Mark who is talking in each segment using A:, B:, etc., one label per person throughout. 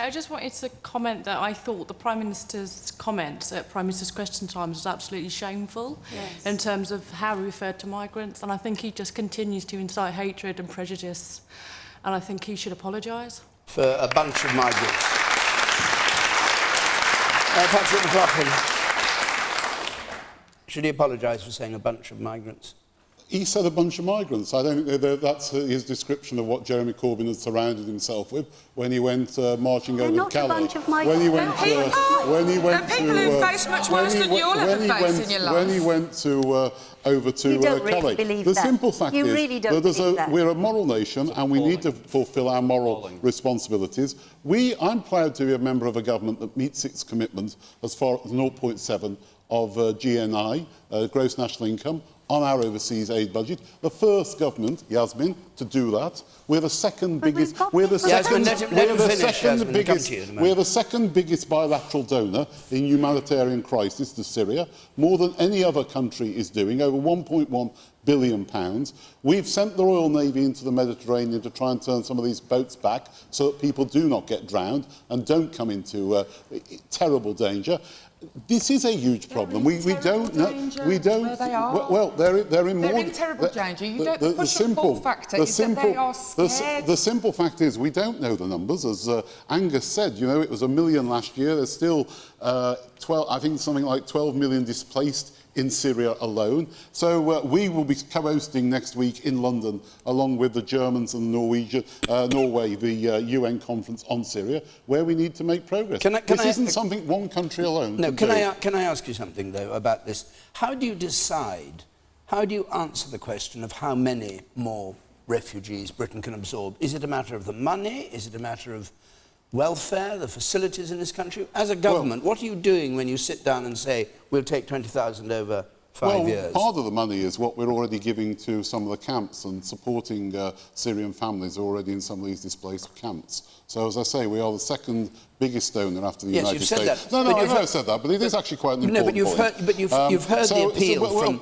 A: I just wanted to comment that I thought the Prime Minister's comments at Prime Minister's Question Time was absolutely shameful in terms of how he referred to migrants, and I think he just continues to incite hatred and prejudice, and I think he should apologise.
B: For a bunch of migrants. Patrick McLoughlin. Should he apologise for saying a bunch of migrants?
C: He said a bunch of migrants. I don't think that's his description of what Jeremy Corbyn had surrounded himself with when he went marching over Calais.
D: Not a bunch of migrants.
C: When he went
E: people who face much worse than you'll ever face in your life.
C: When he went to over to Calais. The simple fact is that we're a moral nation and we need to fulfil our moral responsibilities. I'm proud to be a member of a government that meets its commitment as far as 0.7 of GNI, gross national income, on our overseas aid budget. The first government, Yasmin, to do that. We're the second biggest. We're the second biggest bilateral donor in humanitarian crisis to Syria. More than any other country is doing, over £1.1 billion. We've sent the Royal Navy into the Mediterranean to try and turn some of these boats back so that people do not get drowned and don't come into terrible danger. This is a huge problem. We don't know. We don't.
E: Where they are.
C: Well, they're in more.
E: They're in terrible danger. You don't. The simple factor is that they are scared.
C: The simple fact is we don't know the numbers. As Angus said, you know, it was 1 million last year. There's still 12. I think something like 12 million displaced in Syria alone. So we will be co-hosting next week in London, along with the Germans and Norway, the UN conference on Syria, where we need to make progress. This isn't something one country alone can do.
B: Can I ask you something, though, about this? How do you decide, how do you answer the question of how many more refugees Britain can absorb? Is it a matter of the money? Is it a matter of welfare, the facilities in this country? As a government, what are you doing when you sit down and say, we'll take 20,000 over 5 years?
C: Part of the money is what we're already giving to some of the camps and supporting Syrian families already in some of these displaced camps. So, as I say, we are the second biggest donor after the United States.
B: Yes, you've said that.
C: No, I know I've said that, but it is actually quite an important point.
B: You've heard the appeal from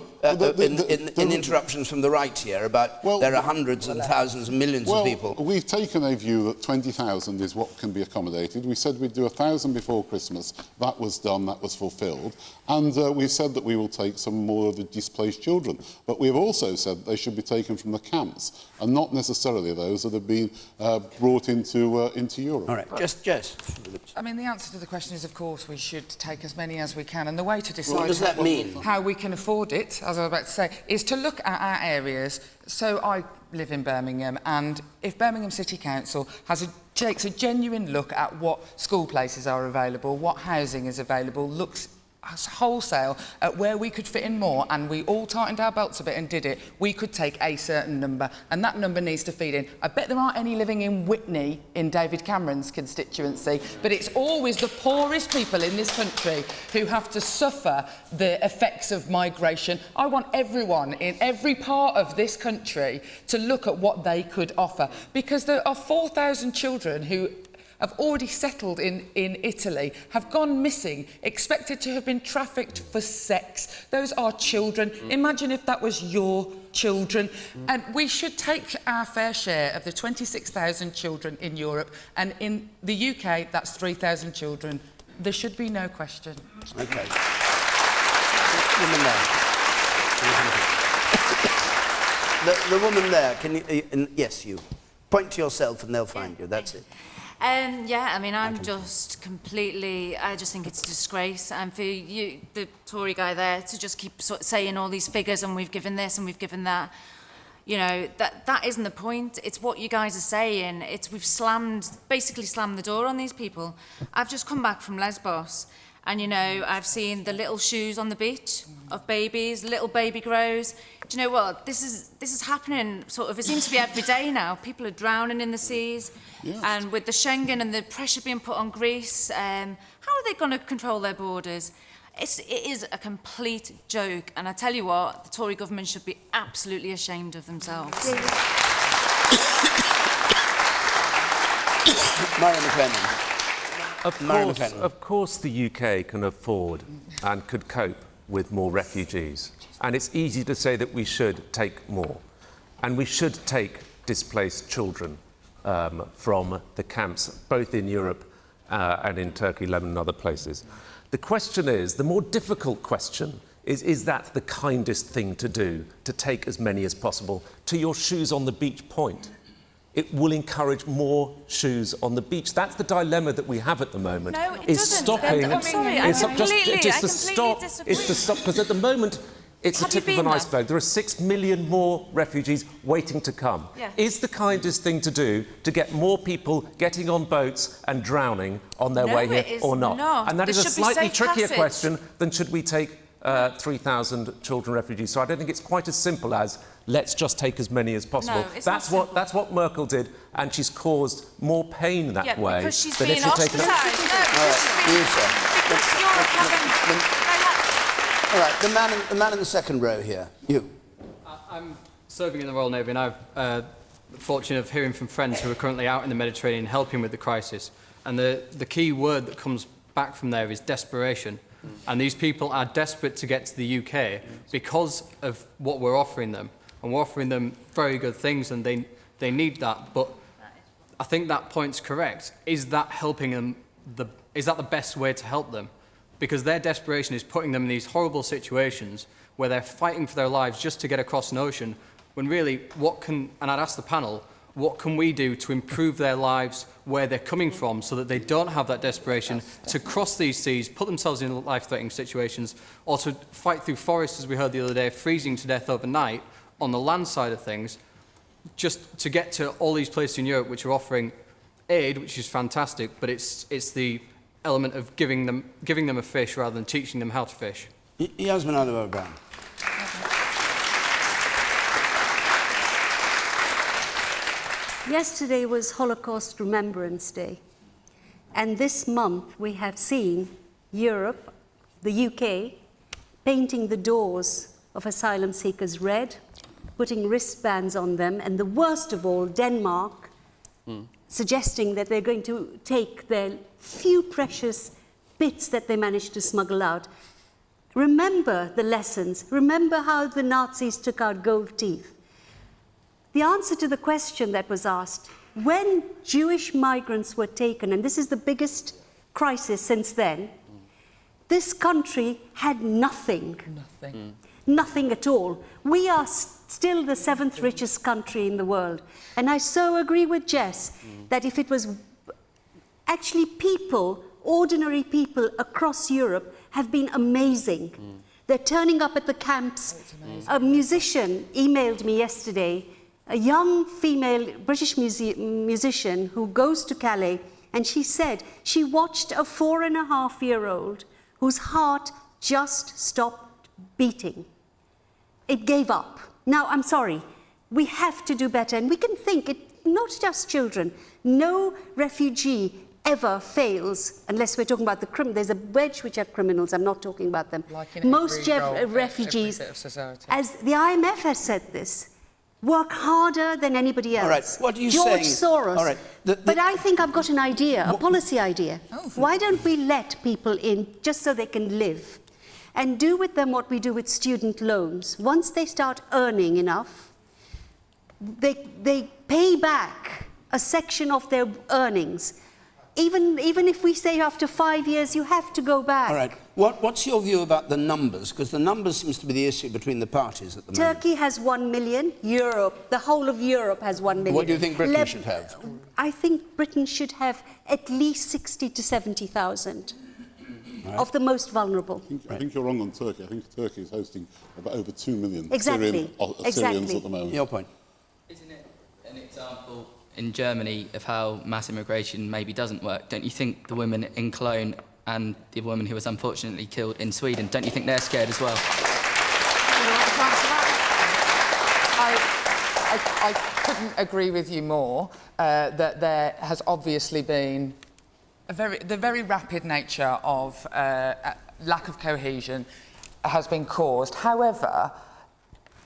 B: in interruptions from the right here about there are hundreds and thousands and millions of people.
C: We've taken a view that 20,000 is what can be accommodated. We said we'd do 1,000 before Christmas. That was done, that was fulfilled. And we've said that we will take some more of the displaced children. But we've also said they should be taken from the camps and not necessarily those that have been brought into Europe.
B: All right, Jess.
E: I mean, the answer to the question is, of course, we should take as many as we can. And the way to decide
B: what does that mean?
E: How we can afford it, as I was about to say, is to look at our areas. So I live in Birmingham, and if Birmingham City Council takes a genuine look at what school places are available, what housing is available, looks wholesale at where we could fit in more, and we all tightened our belts a bit and did it, we could take a certain number, and that number needs to feed in. I bet there aren't any living in Witney in David Cameron's constituency, but it's always the poorest people in this country who have to suffer the effects of migration. I want everyone in every part of this country to look at what they could offer, because there are 4,000 children who have already settled in Italy, have gone missing, expected to have been trafficked for sex. Those are children. Imagine if that was your children. And we should take our fair share of the 26,000 children in Europe, and in the UK, that's 3,000 children. There should be no question.
B: OK. The woman there, can you... yes, you. Point to yourself and they'll find you, that's it.
F: Yeah, I mean, I'm just completely... I just think it's a disgrace. And for you, the Tory guy there, to just keep sort of saying all these figures and we've given this and we've given that, you know, that isn't the point. It's what you guys are saying. We've basically slammed the door on these people. I've just come back from Lesbos and, you know, I've seen the little shoes on the beach of babies, little baby grows. Do you know what? This is happening sort of, it seems to be every day now. People are drowning in the seas. Yeah. And with the Schengen and the pressure being put on Greece, how are they going to control their borders? It is a complete joke. And I tell you what, the Tory government should be absolutely ashamed of themselves.
G: Of course the UK can afford and could cope with more refugees. And it's easy to say that we should take more. And we should take displaced children from the camps, both in Europe and in Turkey, Lebanon and other places. The question is, the more difficult question is that the kindest thing to do, to take as many as possible to your shoes on the beach point? It will encourage more shoes on the beach. That's the dilemma that we have at the moment.
F: No, it
G: is
F: doesn't.
G: stopping.
F: I'm sorry, I completely disagree.
G: It's to stop, because at the moment it's a tip of an iceberg. There are 6 million more refugees waiting to come.
F: Yeah.
G: Is the kindest thing to do to get more people getting on boats and drowning on their way here or not? And that is a slightly trickier question than should we take 3,000 children refugees. So I don't think it's quite as simple as let's just take as many as possible.
F: No, it's not simple.
G: That's what Merkel did, and she's caused more pain that way.
F: Because she's
G: than
F: being
G: if she'd taken
F: ostracised.
B: All right, the man in the second row here. You.
D: I'm serving in the Royal Navy, and I've the fortune of hearing from friends who are currently out in the Mediterranean helping with the crisis. And the key word that comes back from there is desperation. And these people are desperate to get to the UK because of what we're offering them. And we're offering them very good things, and they need that. But I think that point's correct. Is that helping them? Is that the best way to help them? Because their desperation is putting them in these horrible situations where they're fighting for their lives just to get across an ocean, when really, and I'd ask the panel, what can we do to improve their lives where they're coming from so that they don't have that desperation to cross these seas, put themselves in life-threatening situations, or to fight through forests, as we heard the other day, freezing to death overnight on the land side of things, just to get to all these places in Europe which are offering aid, which is fantastic, but it's the element of giving them a fish rather than teaching them how to fish.
B: Yasmin Alibaba.
H: Yesterday was Holocaust Remembrance Day, and this month we have seen Europe, the UK, painting the doors of asylum seekers red, putting wristbands on them, and the worst of all, Denmark, suggesting that they're going to take their few precious bits that they managed to smuggle out. Remember the lessons. Remember how the Nazis took out gold teeth. The answer to the question that was asked, when Jewish migrants were taken, and this is the biggest crisis since then, this country had nothing. Nothing at all. We are still the 7th richest country in the world. And I so agree with Jess that if it was actually people, ordinary people across Europe have been amazing. They're turning up at the camps. A musician emailed me yesterday, a young female British musician who goes to Calais, and she said she watched a 4.5-year-old whose heart just stopped beating. It gave up. Now, I'm sorry, we have to do better, and we can think, not just children, no refugee ever fails, unless we're talking about the criminals. There's a wedge which are criminals, I'm not talking about them.
E: Like in
H: most refugees, as the IMF has said this, work harder than anybody else.
B: All right, what are you
H: George
B: saying?
H: Soros.
B: All right,
H: but I think I've got an idea, a policy idea. Why don't we let people in just so they can live? And do with them what we do with student loans. Once they start earning enough, they pay back a section of their earnings. Even if we say after 5 years, you have to go back.
B: All right. What's your view about the numbers? Because the numbers seems to be the issue between the parties at the moment.
H: Turkey has 1 million. Europe, the whole of Europe has 1 million.
B: What do you think Britain should have?
H: I think Britain should have at least 60 to 70,000 of the most vulnerable.
C: I think you're wrong on Turkey. I think Turkey is hosting about over 2 million
H: Exactly.
C: Syrians at the moment.
B: Your point.
I: Isn't it an example in Germany of how mass immigration maybe doesn't work? Don't you think the women in Cologne and the woman who was unfortunately killed in Sweden, don't you think they're scared as well?
E: I couldn't agree with you more that there has obviously been the very rapid nature of lack of cohesion has been caused. However,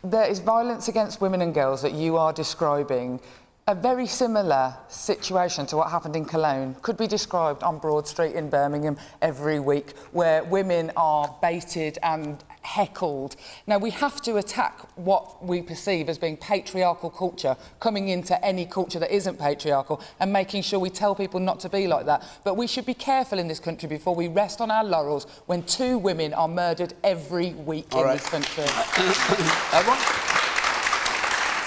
E: there is violence against women and girls that you are describing. A very similar situation to what happened in Cologne could be described on Broad Street in Birmingham every week, where women are baited and heckled. Now, we have to attack what we perceive as being patriarchal culture, coming into any culture that isn't patriarchal, and making sure we tell people not to be like that. But we should be careful in this country before we rest on our laurels when 2 women are murdered every week in this country.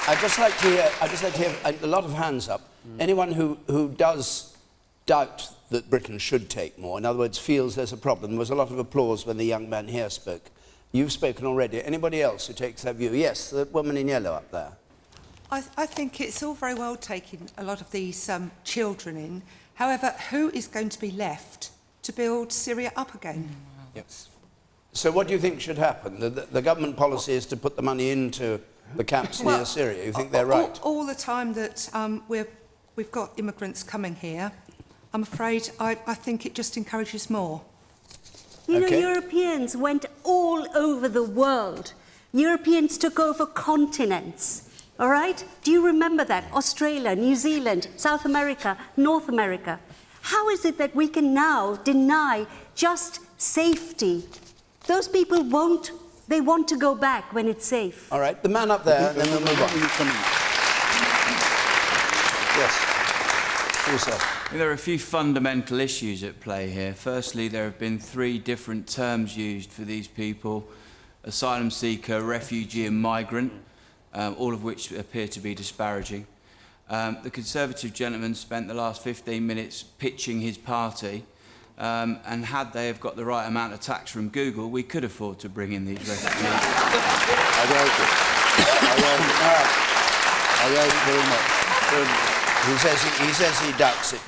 B: I'd just like to hear a lot of hands up. Anyone who does doubt that Britain should take more, in other words, feels there's a problem. There was a lot of applause when the young man here spoke. You've spoken already. Anybody else who takes that view? Yes, the woman in yellow up there.
J: I think it's all very well taking a lot of these children in. However, who is going to be left to build Syria up again?
B: Yes. So what do you think should happen? The government policy is to put the money into the camps near Syria. You think they're right?
J: All the time that we've got immigrants coming here, I'm afraid I think it just encourages more.
H: You know, Europeans went all over the world. Europeans took over continents, all right? Do you remember that? Australia, New Zealand, South America, North America. How is it that we can now deny just safety? Those people won't, they want to go back when it's safe.
B: All right, the man up there, and then we'll move on. Yes.
K: There are a few fundamental issues at play here. Firstly, there have been 3 different terms used for these people: asylum seeker, refugee and migrant, all of which appear to be disparaging. The Conservative gentleman spent the last 15 minutes pitching his party, and had they have got the right amount of tax from Google, we could afford to bring in these refugees.
C: I like it. I like it very much.
B: He says he doubts it.